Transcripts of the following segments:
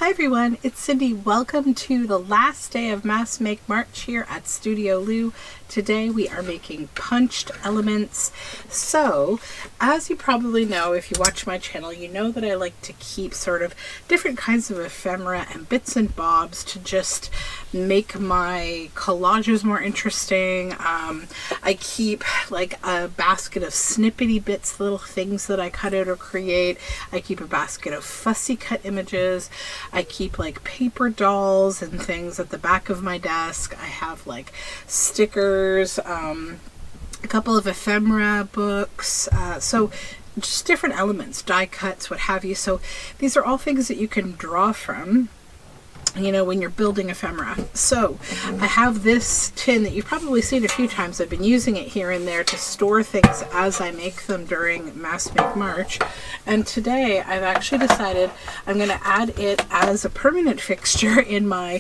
Hi everyone, it's Cindy. Welcome to the last day of Mass Make March here at Studioloo. Today we are making punched elements. So, as you probably know, if you watch my channel, you know that I like to keep sort of different kinds of ephemera and bits and bobs to just make my collages more interesting. I keep like a basket of snippety bits, little things that I cut out or create. I keep a basket of fussy cut images. I keep like paper dolls and things at the back of my desk. I have like stickers, a couple of ephemera books, so just different elements, die cuts, what have you. So these are all things that you can draw from, you know, when you're building ephemera. So I have this tin that you've probably seen a few times. I've been using it here and there to store things as I make them during Mass Make March. And today I've actually decided I'm going to add it as a permanent fixture in my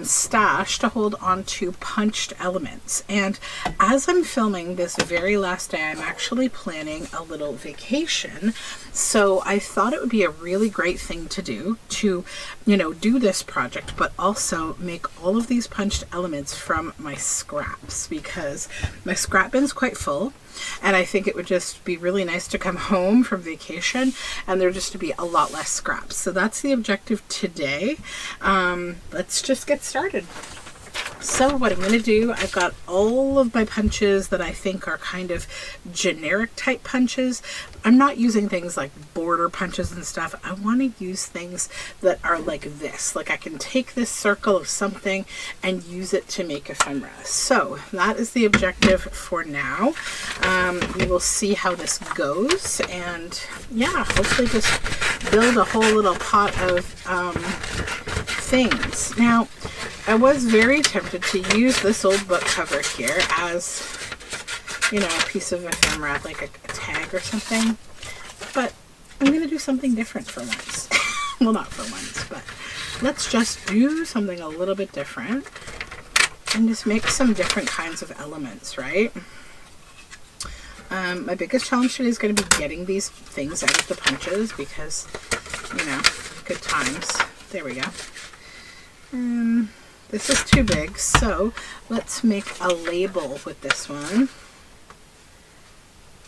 stash to hold on to punched elements. And as I'm filming this very last day, I'm actually planning a little vacation. So I thought it would be a really great thing to do to, you know, do this project, but also make all of these punched elements from my scraps, because my scrap bin's quite full, and I think it would just be really nice to come home from vacation and there just to be a lot less scraps. So that's the objective today. Let's just get started. So what I'm going to do, I've got all of my punches that I think are kind of generic type punches. I'm not using things like border punches and stuff. I want to use things that are like this. Like I can take this circle of something and use it to make ephemera. So that is the objective for now. We will see how this goes, and yeah, hopefully just build a whole little pot of things. Now, I was very tempted to use this old book cover here as, you know, a piece of ephemera, like a tag or something, but I'm going to do something different for once. Well, not for once, but let's just do something a little bit different and just make some different kinds of elements, right? My biggest challenge today is going to be getting these things out of the punches because, you know, good times. There we go. This is too big, so let's make a label with this one.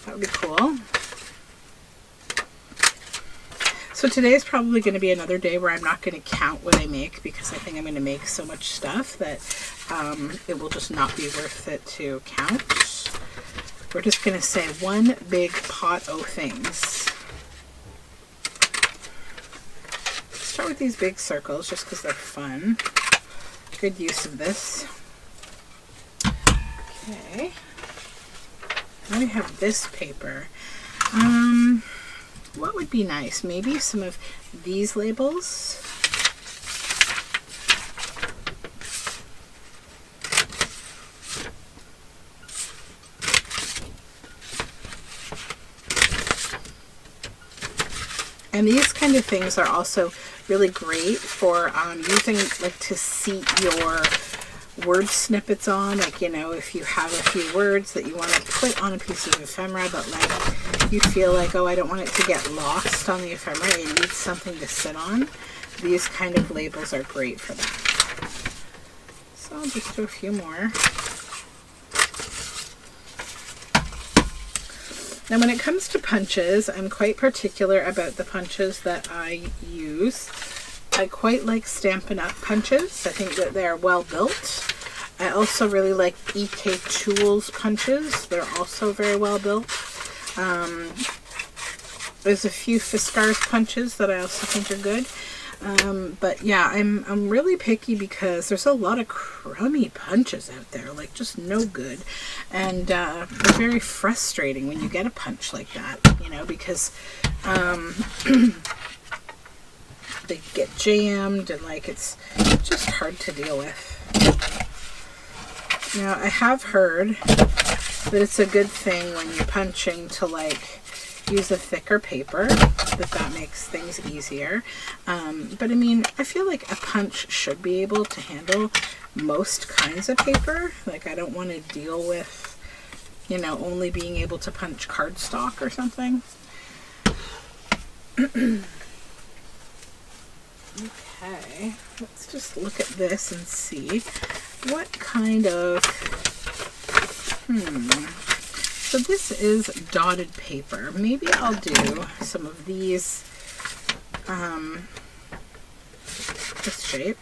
That would be cool. So today is probably going to be another day where I'm not going to count what I make, because I think I'm going to make so much stuff that it will just not be worth it to count. We're just going to say one big pot of things. Start with these big circles just because they're fun. Good use of this. Okay. Now we have this paper. What would be nice? Maybe some of these labels. And these kind of things are also really great for using, like, to seat your word snippets on. Like, you know, if you have a few words that you want to put on a piece of ephemera, but like you feel like, oh, I don't want it to get lost on the ephemera, you need something to sit on. These kind of labels are great for that. So I'll just do a few more. Now, when it comes to punches, I'm quite particular about the punches that I use. I quite like Stampin' Up! Punches. I think that they're well built. I also really like EK Tools punches. They're also very well built. There's a few Fiskars punches that I also think are good. But yeah, I'm really picky because there's a lot of crummy punches out there, like just no good. And they're very frustrating when you get a punch like that, you know, because they get jammed and like it's just hard to deal with. Now, I have heard that it's a good thing when you're punching to like use a thicker paper, that makes things easier. But I mean, I feel like a punch should be able to handle most kinds of paper. Like, I don't want to deal with, you know, only being able to punch cardstock or something. Okay, let's just look at this and see what kind of, so this is dotted paper. Maybe I'll do some of these, this shape.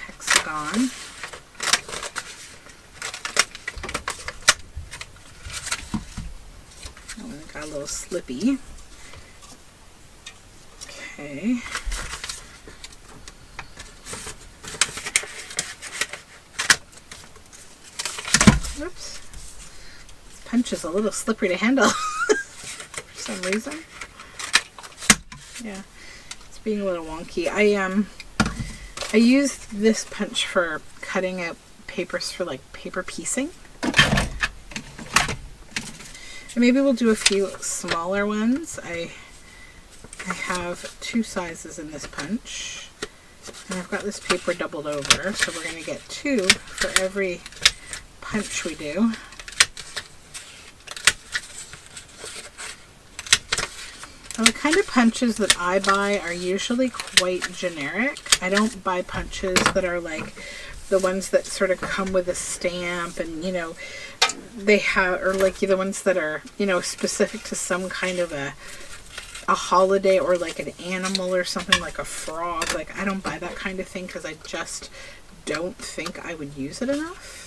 Hexagon. Oh, it got a little slippy. Okay. Whoops. This punch is a little slippery to handle for some reason. Yeah, it's being a little wonky. I used this punch for cutting out papers for like paper piecing. And maybe we'll do a few smaller ones. I have 2 sizes in this punch. And I've got this paper doubled over, so we're going to get 2 for every punch we do. Now, the kind of punches that I buy are usually quite generic. I don't buy punches that are like the ones that sort of come with a stamp and, you know, they have, or like the ones that are, you know, specific to some kind of a holiday or like an animal or something, like a frog. Like, I don't buy that kind of thing because I just don't think I would use it enough.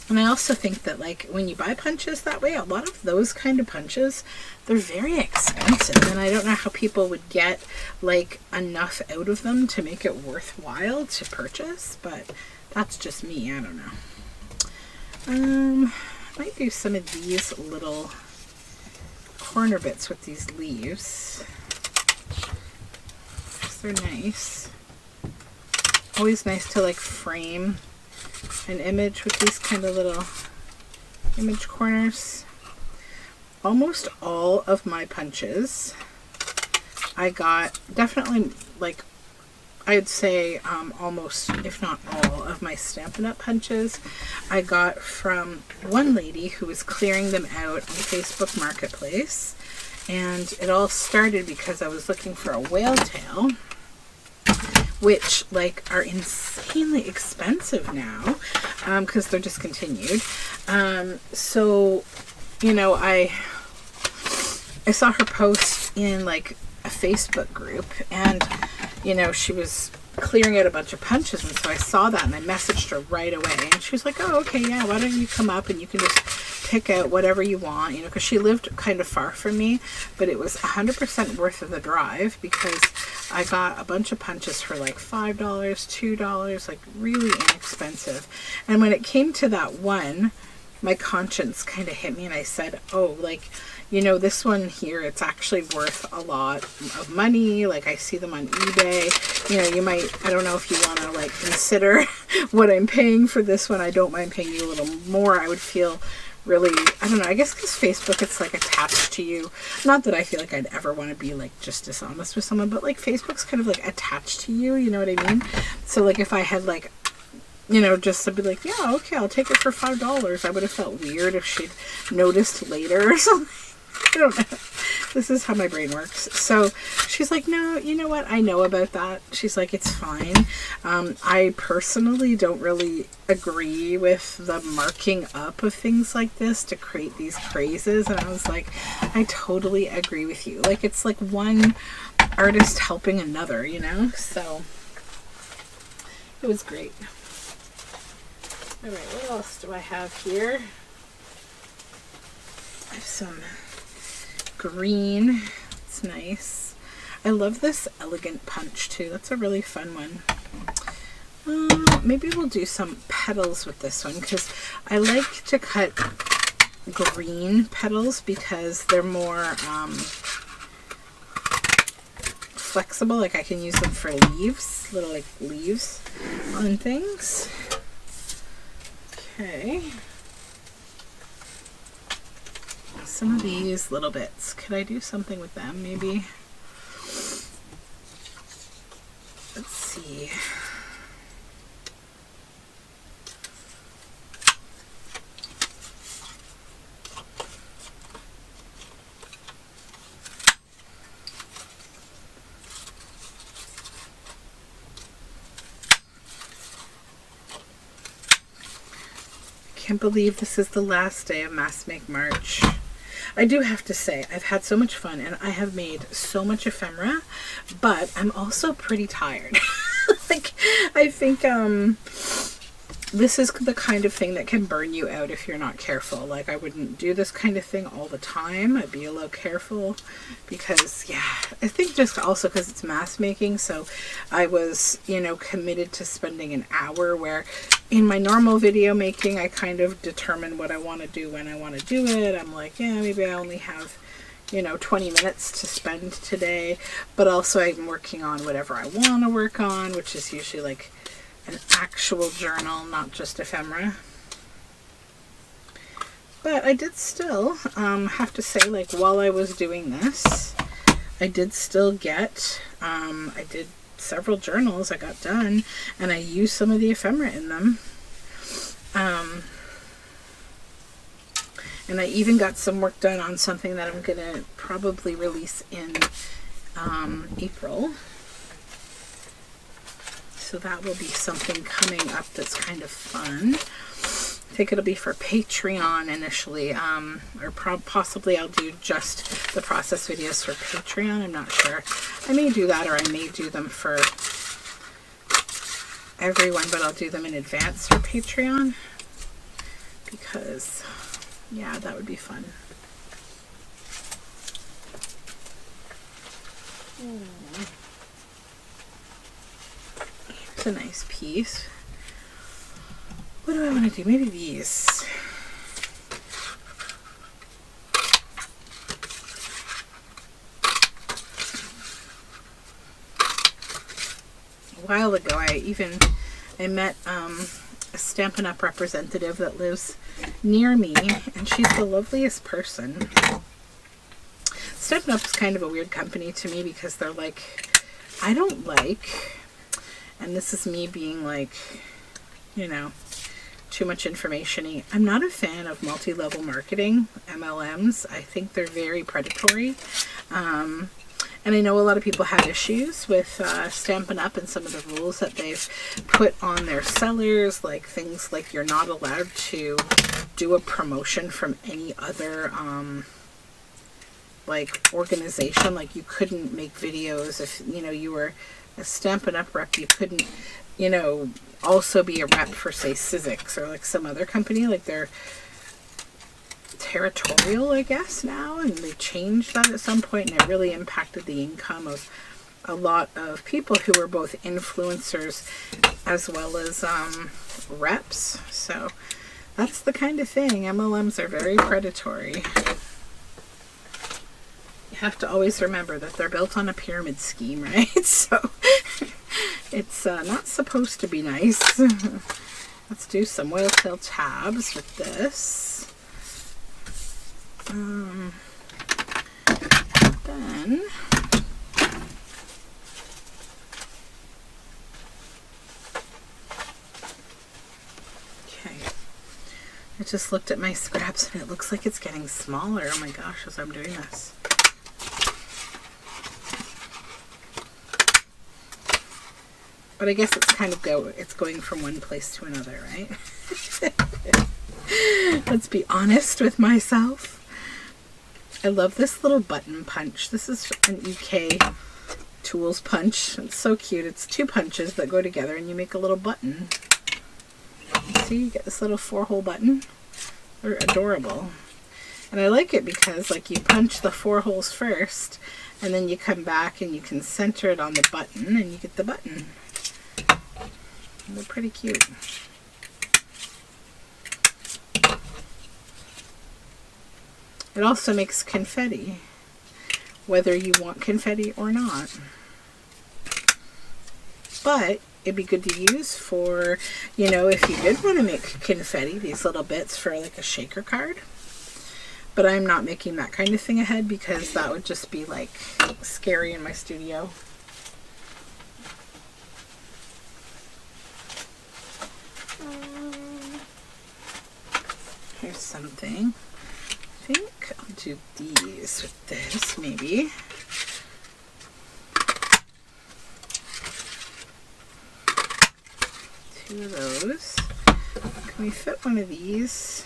And I also think that, like, when you buy punches that way, a lot of those kind of punches, they're very expensive. And I don't know how people would get, like, enough out of them to make it worthwhile to purchase. But that's just me. I don't know. Might do some of these little corner bits with these leaves. They're nice. Always nice to, like, frame an image with these kind of little image corners. Almost all of my punches I got, definitely, like, I'd say almost, if not all, of my Stampin' Up! Punches I got from one lady who was clearing them out on Facebook Marketplace. And it all started because I was looking for a whale tail, which, like, are insanely expensive now because they're discontinued. So, you know, I saw her post in, like, a Facebook group, and, you know, she was clearing out a bunch of punches, and so I saw that and I messaged her right away, and she was like, oh, okay, yeah, why don't you come up and you can just pick out whatever you want, you know, because she lived kind of far from me, but it was 100% worth of the drive because I got a bunch of punches for like $5, $2, like really inexpensive. And when it came to that one, my conscience kind of hit me and I said, oh, like, you know, this one here, it's actually worth a lot of money. Like, I see them on eBay. You know, you might, I don't know if you want to, like, consider what I'm paying for this one. I don't mind paying you a little more. I would feel really, I don't know, I guess because Facebook, it's like attached to you. Not that I feel like I'd ever want to be like just dishonest with someone, but like Facebook's kind of like attached to you, you know what I mean? So like if I had like, you know, just to be like, yeah, okay, I'll take it for $5, I would have felt weird if she'd noticed later or something. I don't know. This is how my brain works. So she's like, no, you know what? I know about that. She's like, it's fine. I personally don't really agree with the marking up of things like this to create these crazes. And I was like, I totally agree with you. Like, it's like one artist helping another, you know? So it was great. All right, what else do I have here? I have some green. It's nice. I love this elegant punch too. That's a really fun one. Maybe we'll do some petals with this one because I like to cut green petals because they're more flexible. Like I can use them for leaves, little like leaves on things. Okay. Some of these little bits, could I do something with them maybe? Let's see. can't believe this is the last day of Mass Make March. I do have to say, I've had so much fun and I have made so much ephemera, but I'm also pretty tired. Like, I think this is the kind of thing that can burn you out if you're not careful. Like, I wouldn't do this kind of thing all the time. I'd be a little careful because, yeah, I think just also because it's mass making. So I was, you know, committed to spending an hour, where in my normal video making, I kind of determine what I want to do when I want to do it. I'm like, yeah, maybe I only have, you know, 20 minutes to spend today, but also I'm working on whatever I want to work on, which is usually like an actual journal, not just ephemera. But I did still have to say, like, while I was doing this, I did still get, I did several journals I got done, and I used some of the ephemera in them. And I even got some work done on something that I'm going to probably release in April. So that will be something coming up that's kind of fun. I think it'll be for Patreon initially, or possibly I'll do just the process videos for Patreon. I'm not sure. I may do that, or I may do them for everyone, but I'll do them in advance for Patreon because, yeah, that would be fun. Here's a nice piece. What do I want to do? Maybe these. A while ago, I met a Stampin' Up! Representative that lives near me, and she's the loveliest person. Stampin' Up! Is kind of a weird company to me because they're like, I don't like, and this is me being like, you know, too much information-y. I'm not a fan of multi-level marketing, MLMs. I think they're very predatory. And I know a lot of people have issues with Stampin' Up! And some of the rules that they've put on their sellers, like things like you're not allowed to do a promotion from any other like organization. Like, you couldn't make videos if, you know, you were a Stampin' Up! Rep. You couldn't, you know, also be a rep for, say, Sizzix or like some other company. Like, they're territorial, I guess, now, and they changed that at some point, and it really impacted the income of a lot of people who were both influencers as well as reps. So that's the kind of thing. MLMs are very predatory. You have to always remember that they're built on a pyramid scheme, right? So it's not supposed to be nice. Let's do some whale tail tabs with this. Then okay, I just looked at my scraps and it looks like it's getting smaller. Oh my gosh, as I'm doing this. But I guess it's kind of it's going from one place to another, right? Let's be honest with myself. I love this little button punch. This is an EK Tools punch. It's so cute. It's two punches that go together and you make a little button. See, you get this little 4-hole button. They're adorable. And I like it because, like, you punch the 4 holes first and then you come back and you can center it on the button and you get the button. They're pretty cute. It also makes confetti, whether you want confetti or not. But it'd be good to use for, you know, if you did want to make confetti, these little bits for like a shaker card. But I'm not making that kind of thing ahead because that would just be like scary in my studio. Here's something. I think I'll do these with this, maybe. Two of those. Can we fit one of these?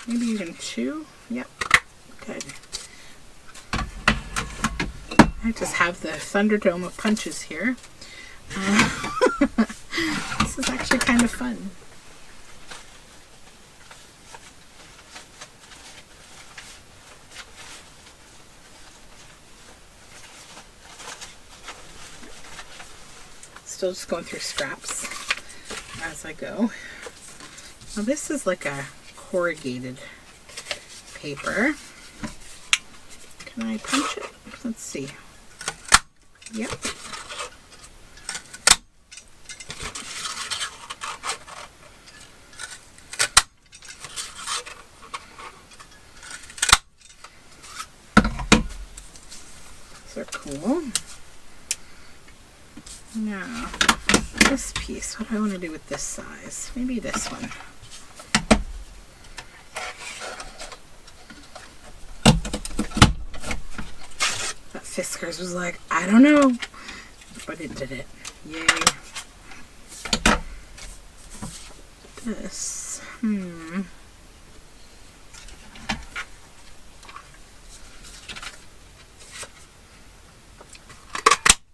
Maybe even two? Yep. Good. I just have the Thunderdome of punches here. This is actually kind of fun. Still just going through scraps as I go. Now this is like a corrugated paper. Can I punch it? Let's see. Yep. These are cool. Now, this piece, what do I want to do with this size? Maybe this one. That Fiskars was like, I don't know, but it did it. Yay. This,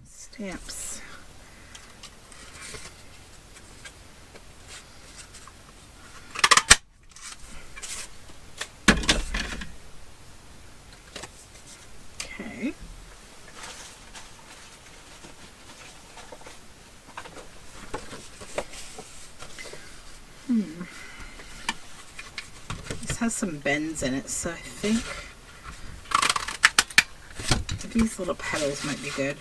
stamps. Okay. This has some bends in it, so I think these little petals might be good.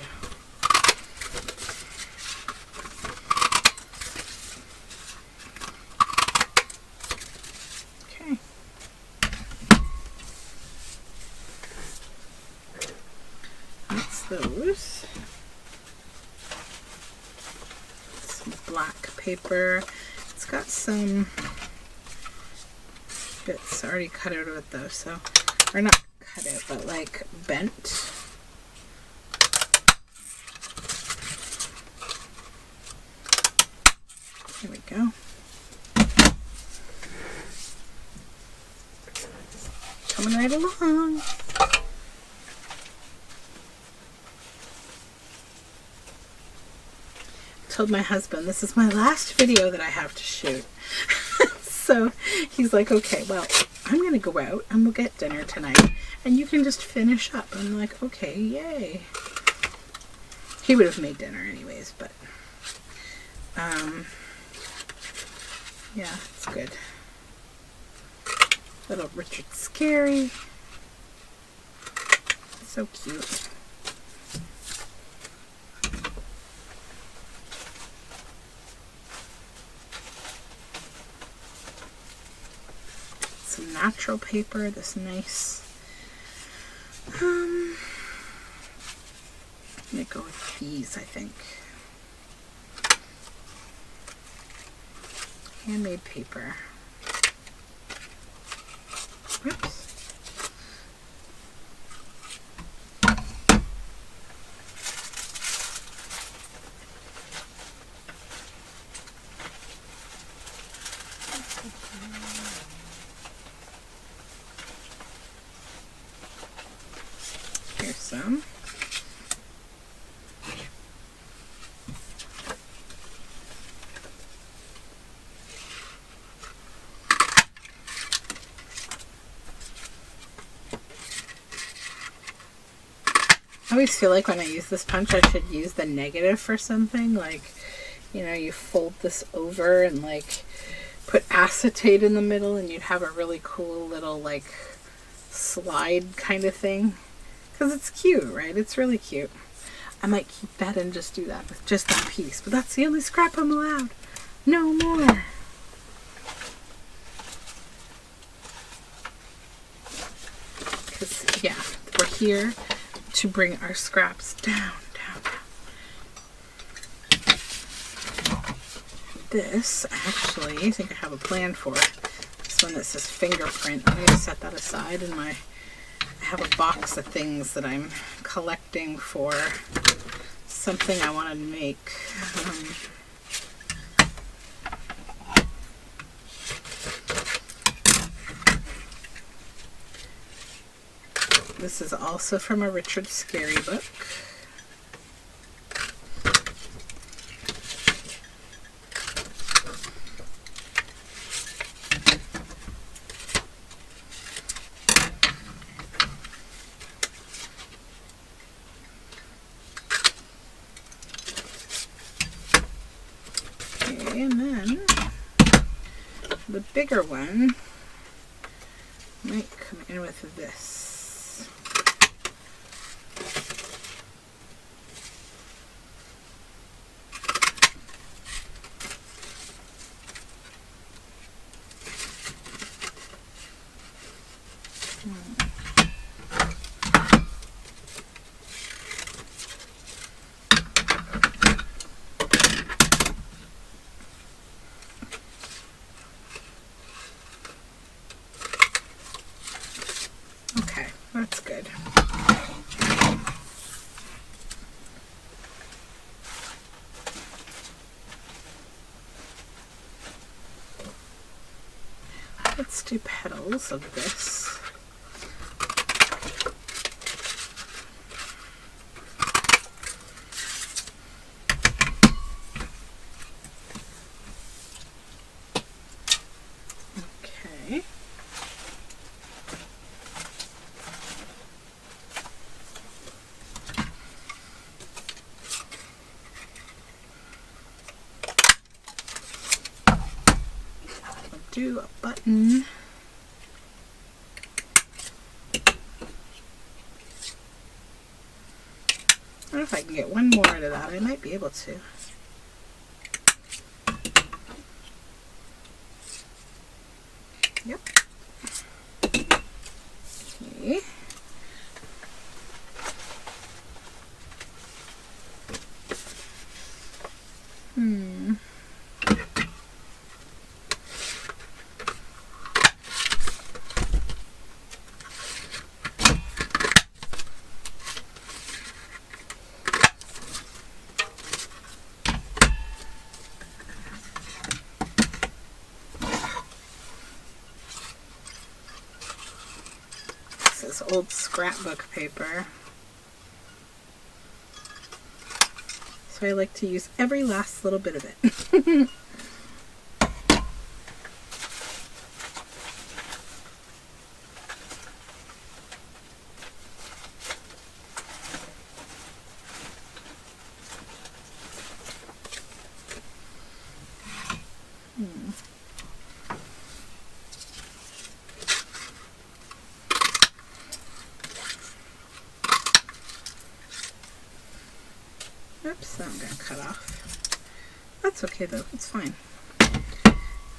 Okay. That's those. Some black paper. It's got some bits already cut out of it though, so, or not cut out, but like bent. There we go. Coming right along. Told my husband this is my last video that I have to shoot. So he's like, okay, well, I'm gonna go out and we'll get dinner tonight and you can just finish up. I'm like, okay, yay. He would have made dinner anyways, but yeah, it's good. Little Richard Scarry. So cute. Some natural paper, this nice. I'm gonna go with these, I think. Handmade paper. Oops. Here's some. I always feel like when I use this punch I should use the negative for something, like, you know, you fold this over and like put acetate in the middle and you'd have a really cool little like slide kind of thing, because it's cute, right? It's really cute. I might keep that and just do that with just that piece, but that's the only scrap I'm allowed. No more. Because yeah, we're here to bring our scraps down. This, actually, I think I have a plan for it. This one that says fingerprint. I'm going to set that aside in my, I have a box of things that I'm collecting for something I want to make. This is also from a Richard Scarry book. Okay, and then the bigger one might come in with this. Okay, that's good. Let's do petals of this. Okay. Do a button. I don't know if I can get one more out of that. I might be able to. Yep. Okay. This is old scrapbook paper. So I like to use every last little bit of it. Oops, that got cut off. That's okay though, it's fine.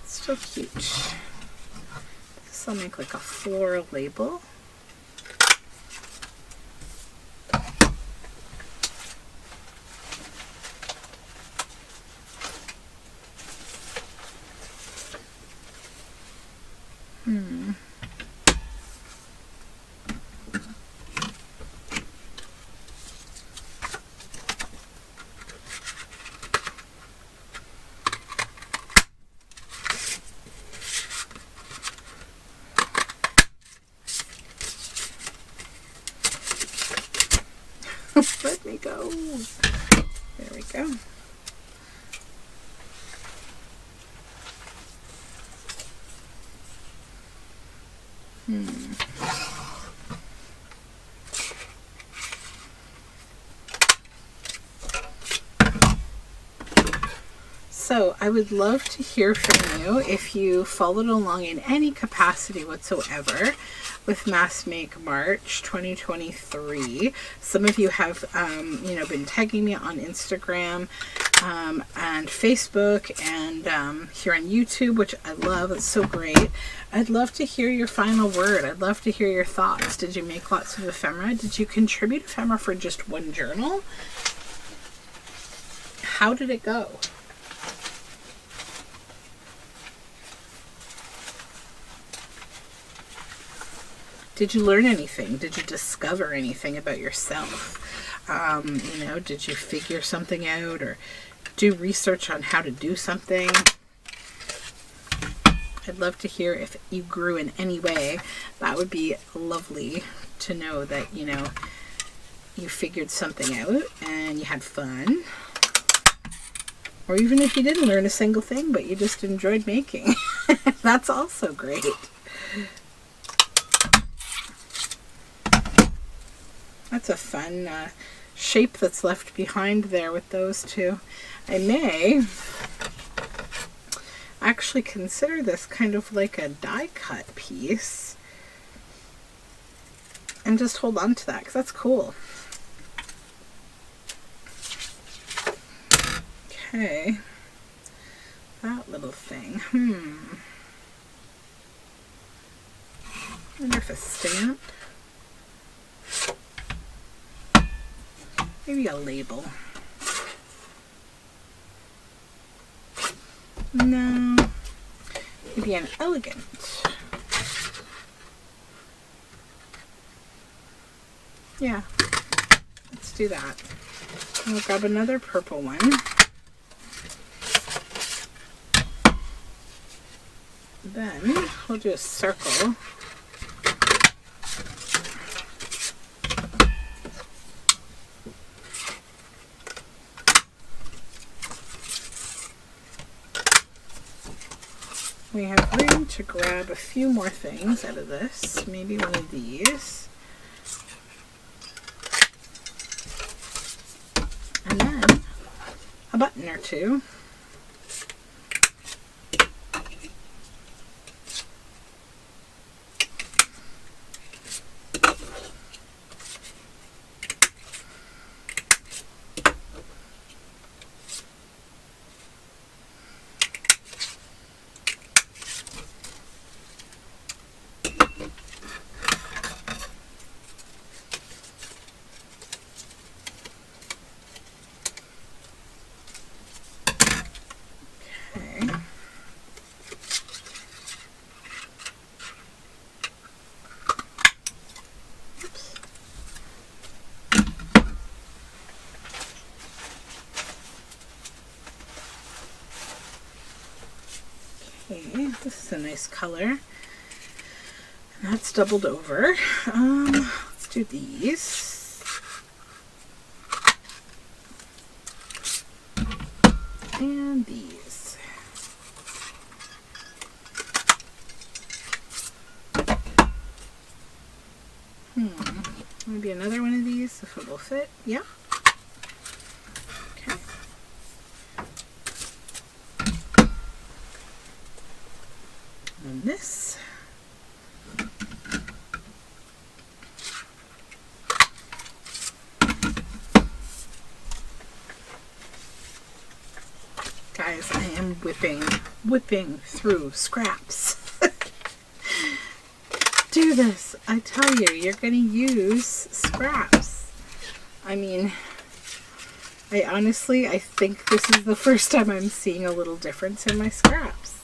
It's still cute. This will make like a floral label. Let me go. There we go. So I would love to hear from you if you followed along in any capacity whatsoever with Mass Make March 2023. Some of you have, been tagging me on Instagram and Facebook and here on YouTube, which I love. It's so great. I'd love to hear your final word. I'd love to hear your thoughts. Did you make lots of ephemera? Did you contribute ephemera for just one journal? How did it go? Did you learn anything? Did you discover anything about yourself? Did you figure something out or do research on how to do something? I'd love to hear if you grew in any way. That would be lovely to know that, you know, you figured something out and you had fun. Or even if you didn't learn a single thing, but you just enjoyed making. That's also great. That's a fun shape that's left behind there with those two. I may actually consider this kind of like a die cut piece and just hold on to that because that's cool. Okay, that little thing. I wonder if a stamp. Maybe a label. No. Maybe an elegant. Yeah. Let's do that. And we'll grab another purple one. Then we'll do a circle. We have room to grab a few more things out of this. Maybe one of these. And then a button or two. This is a nice color. And that's doubled over. Let's do these. And these. Maybe another one of these if it will fit. Yeah. Okay. And this. Guys, I am whipping through scraps. Do this. I tell you, you're going to use scraps. I mean, I think this is the first time I'm seeing a little difference in my scraps.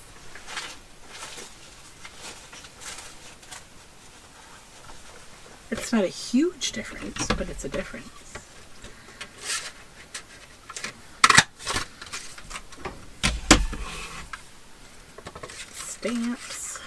It's not a huge difference, but it's a difference. Stamps.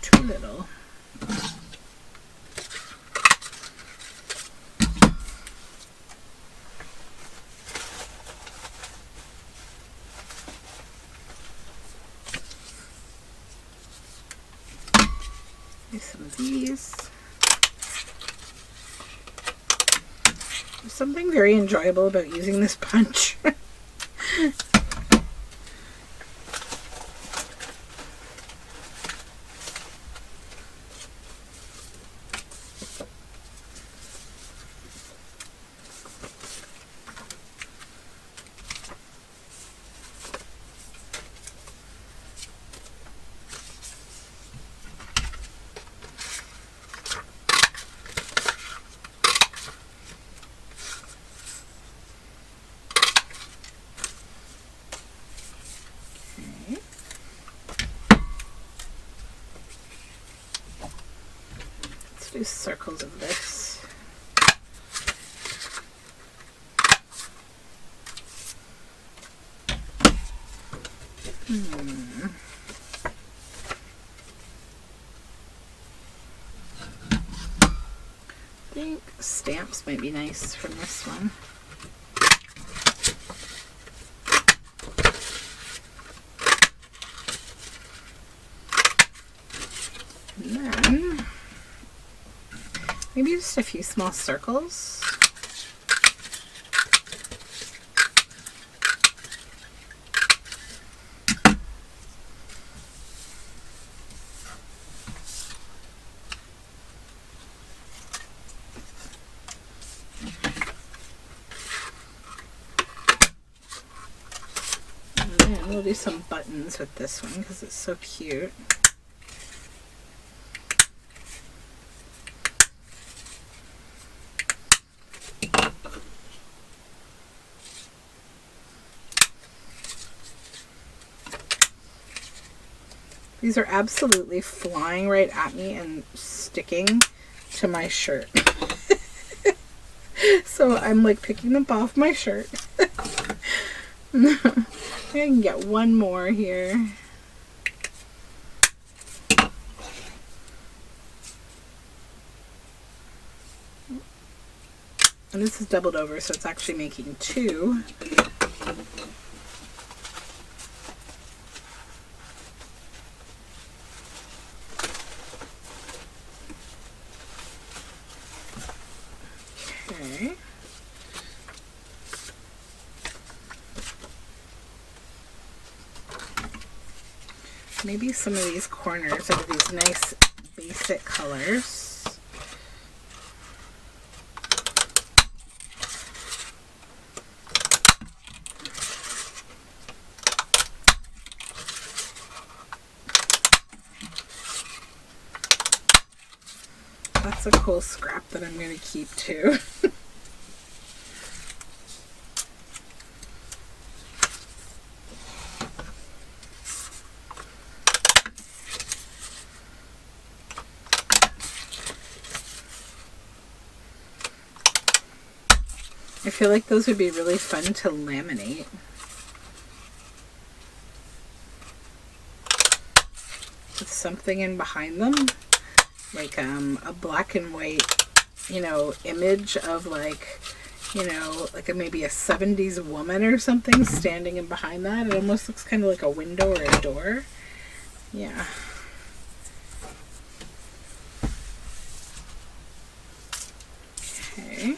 Too little. Use some of these. There's something very enjoyable about using this punch. do circles of this. I think stamps might be nice from this one. And then maybe just a few small circles. We'll do some buttons with this one because it's so cute. These are absolutely flying right at me and sticking to my shirt. So I'm like picking them off my shirt. I can get one more here. And this is doubled over, so it's actually making two. Okay. Maybe some of these corners are these nice basic colors. That's a cool scrap that I'm going to keep too. I feel like those would be really fun to laminate. With something in behind them. Like a black and white, you know, image of like, you know, like maybe a 70s woman or something standing in behind that. It almost looks kind of like a window or a door. Yeah. Okay.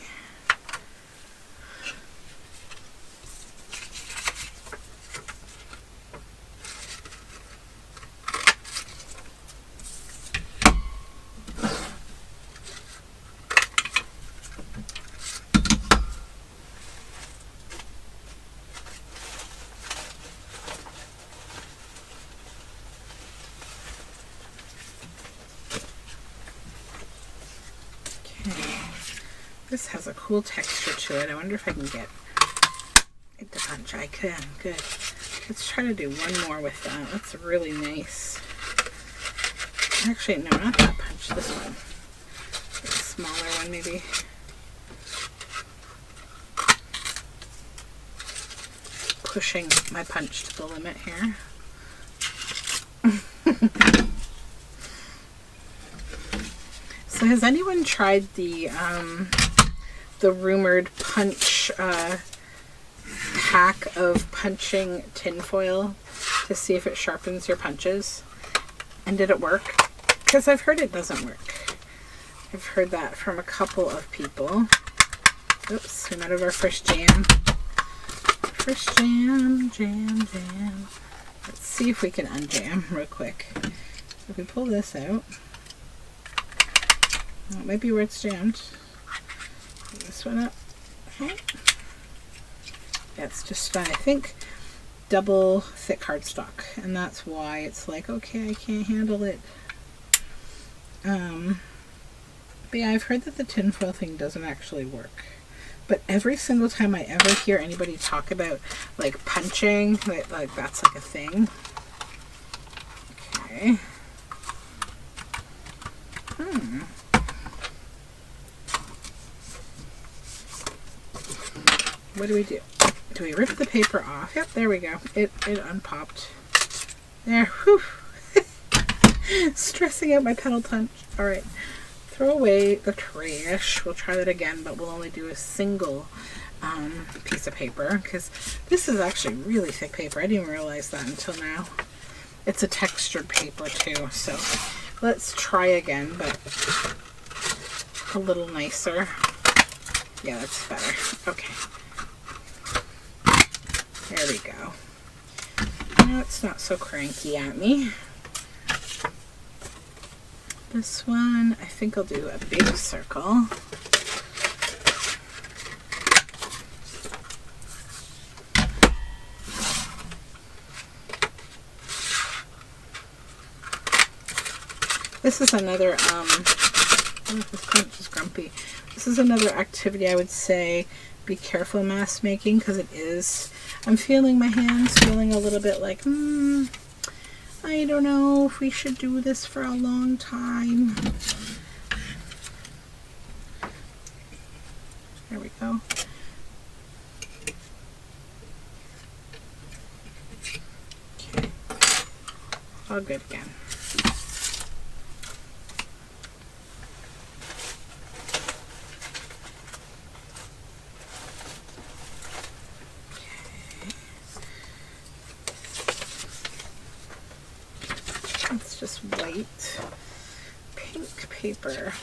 This has a cool texture to it. I wonder if I can get it to punch. I can. Good. Let's try to do one more with that. That's really nice. Actually, no, not that punch. This one. A smaller one, maybe. Pushing my punch to the limit here. So has anyone tried the rumored punch hack of punching tinfoil to see if it sharpens your punches? And did it work? Because I've heard it doesn't work. I've heard that from a couple of people. Oops, we're out of our first jam. First jam. Let's see if we can unjam real quick. If we pull this out, that might be where it's jammed. Pull this one up. Okay. It's just, I think, double thick cardstock, and that's why it's like, okay, I can't handle it. But yeah, I've heard that the tinfoil thing doesn't actually work. But every single time I ever hear anybody talk about like punching, like that's like a thing. Okay. what do we do? Do we rip the paper off? Yep, there we go. It unpopped. There, whew. Stressing out my pedal punch. All right, throw away the trash. We'll try that again, but we'll only do a single piece of paper because this is actually really thick paper. I didn't even realize that until now. It's a textured paper too, so let's try again, but a little nicer. Yeah, that's better. Okay. There we go. Now it's not so cranky at me. This one, I think I'll do a big circle. This is another, this punch is grumpy. This is another activity I would say be careful mask making because it is. I'm feeling my hands feeling a little bit like, I don't know if we should do this for a long time. There we go. Okay. All good again. It's just white, pink paper.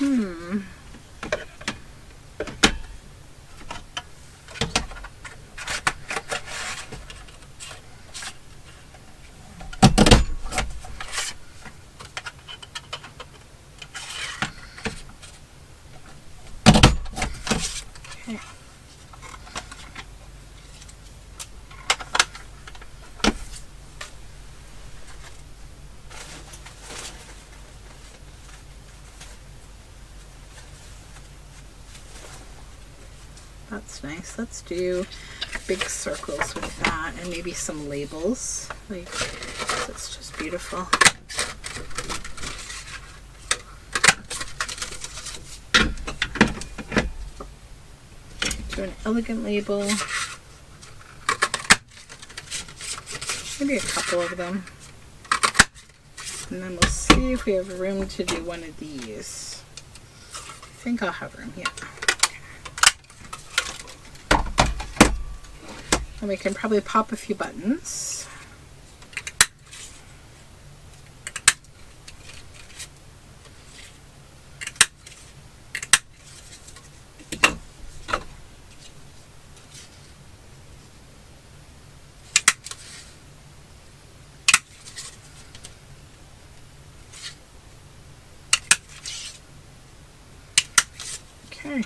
Okay. That's nice. Let's do big circles with that and maybe some labels. Like, it's just beautiful. Do an elegant label. Maybe a couple of them. And then we'll see if we have room to do one of these. I think I'll have room, yeah. And we can probably pop a few buttons. Okay.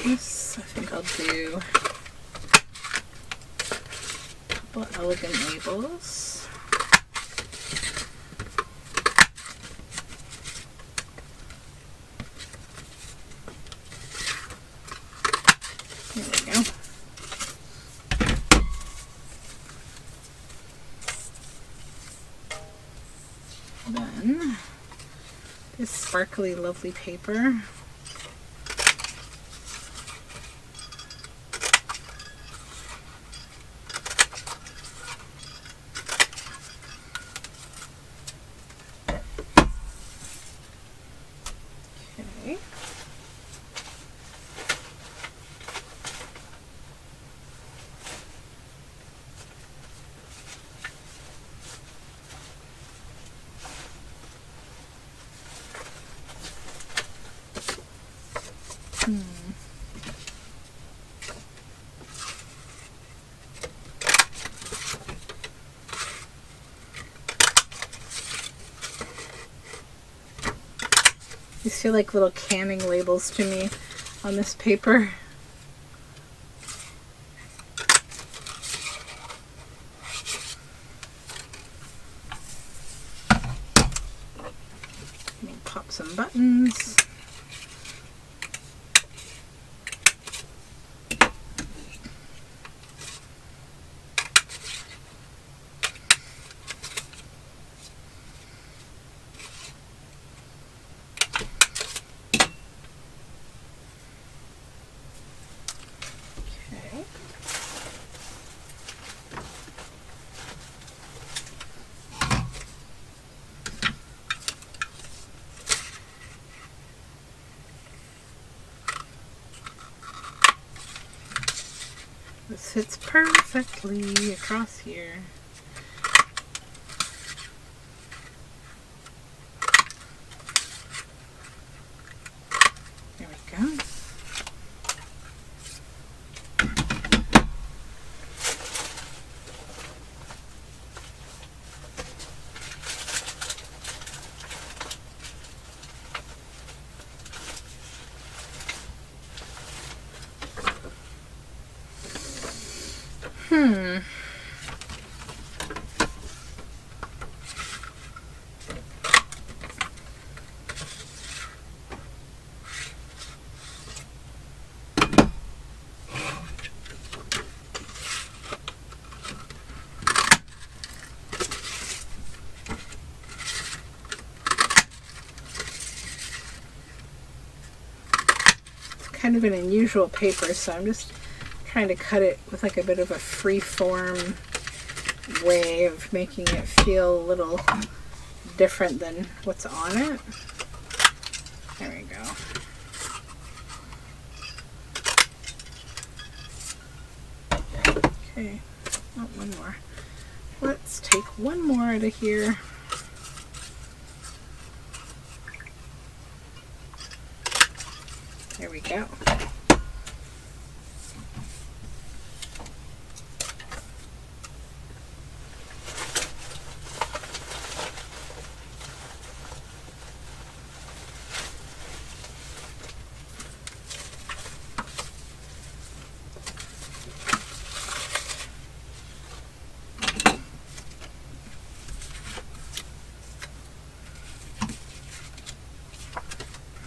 This, I think I'll do a couple elegant labels. There we go. Then this sparkly, lovely paper. These feel like little canning labels to me on this paper. Pop some buttons. This fits perfectly across here. There we go. Kind of an unusual paper, so I'm just trying to cut it with like a bit of a free form way of making it feel a little different than what's on it. There we go. Okay, oh, one more. Let's take one more out of here. There we go.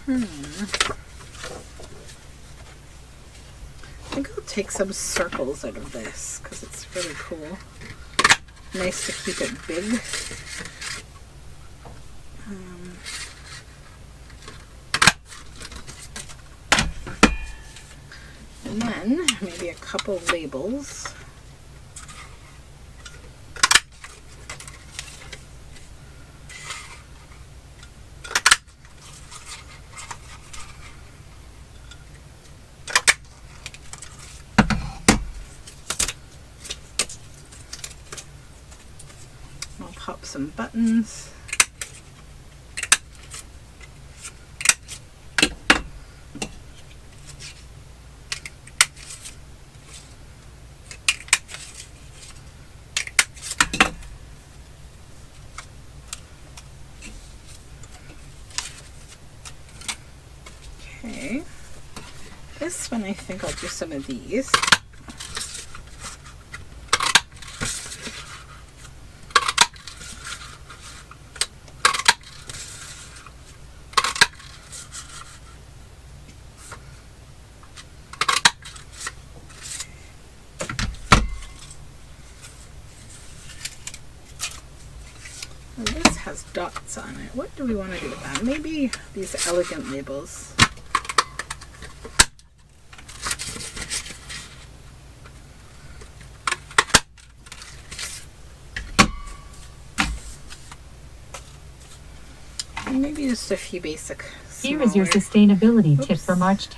I think I'll take some circles out of this because it's really cool. Nice to keep it big. And then maybe a couple labels. I'll pop some buttons. Okay, this one I think I'll do some of these. And this has dots on it. What do we want to do with that? Maybe these elegant labels. And maybe just a few basic Here is your sustainability tip for March.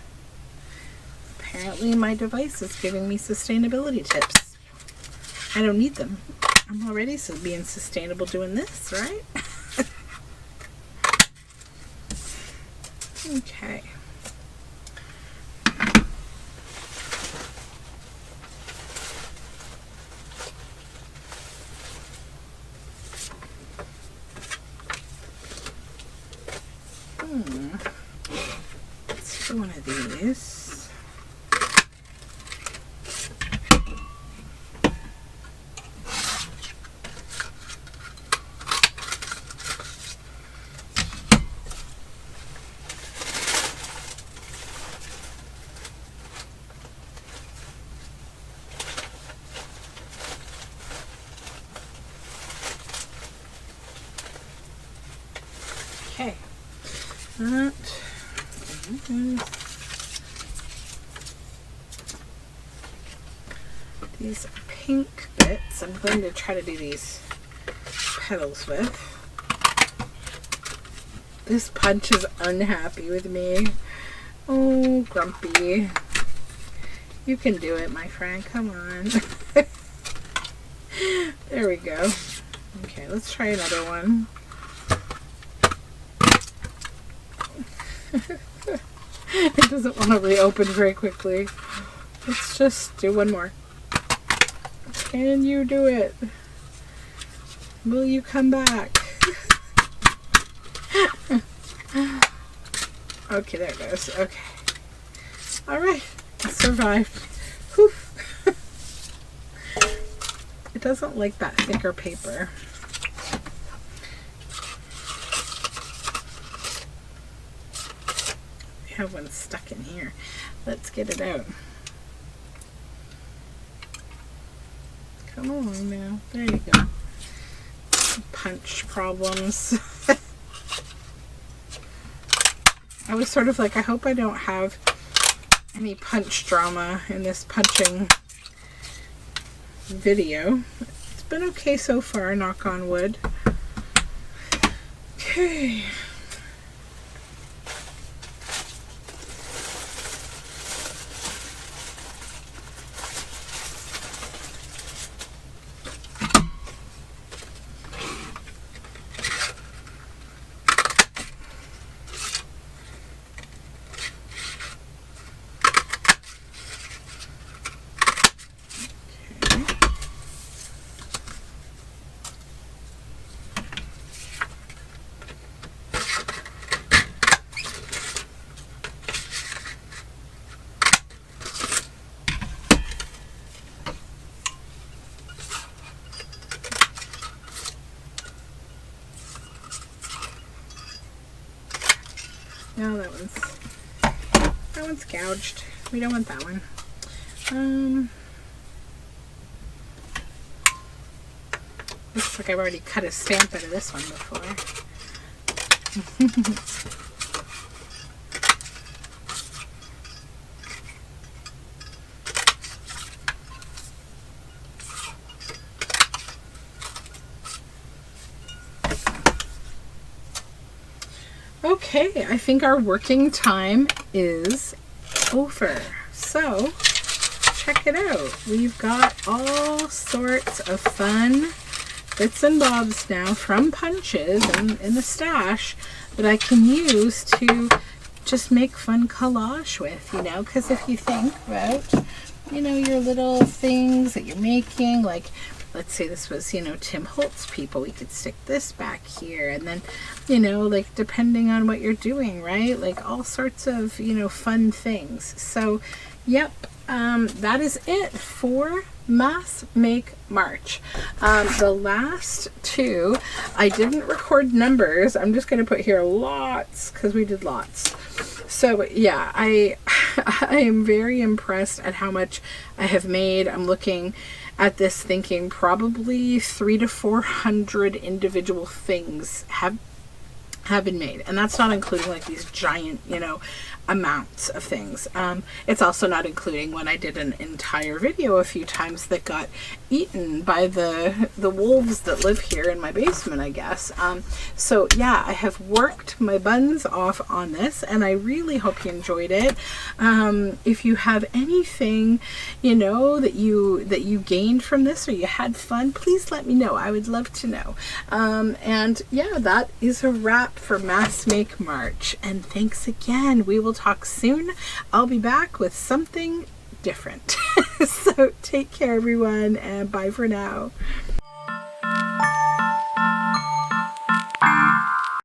Apparently my device is giving me sustainability tips. I don't need them. I'm already being sustainable doing this, right? Okay. Let's do one of these. Okay. These pink bits, I'm going to try to do these petals with. This punch is unhappy with me. Oh, grumpy. You can do it, my friend. Come on. There we go. Okay, let's try another one. It doesn't want to reopen very quickly. Let's just do one more. Can you do it? Will you come back? Okay, there it goes. Okay. All right. I survived. Whew. It doesn't like that thicker paper. We have one stuck in here. Let's get it out. Come on now. There you go. Punch problems. I was sort of like, I hope I don't have any punch drama in this punching video. It's been okay so far, knock on wood. Okay. No, that one's gouged. We don't want that one. Looks like I've already cut a stamp out of this one before. Okay, I think our working time is over. So, check it out. We've got all sorts of fun bits and bobs now from punches and in the stash that I can use to just make fun collage with, you know, because if you think about, you know, your little things that you're making, like, let's say this was, you know, Tim Holtz people, we could stick this back here, and then, you know, like, depending on what you're doing, right? Like, all sorts of, you know, fun things. So, yep, that is it for Mass Make March. The last two, I didn't record numbers. I'm just going to put here lots, because we did lots. So, yeah, I am very impressed at how much I have made. I'm looking at this thinking probably 300 to 400 individual things have been made, and that's not including like these giant, you know, amounts of things. It's also not including when I did an entire video a few times that got eaten by the wolves that live here in my basement, I guess. So yeah, I have worked my buns off on this, and I really hope you enjoyed it. If you have anything, you know, that you gained from this, or you had fun, please let me know. I would love to know. And yeah, that is a wrap for Mass Make March, and thanks again. We will talk soon. I'll be back with something different. So take care, everyone, and bye for now.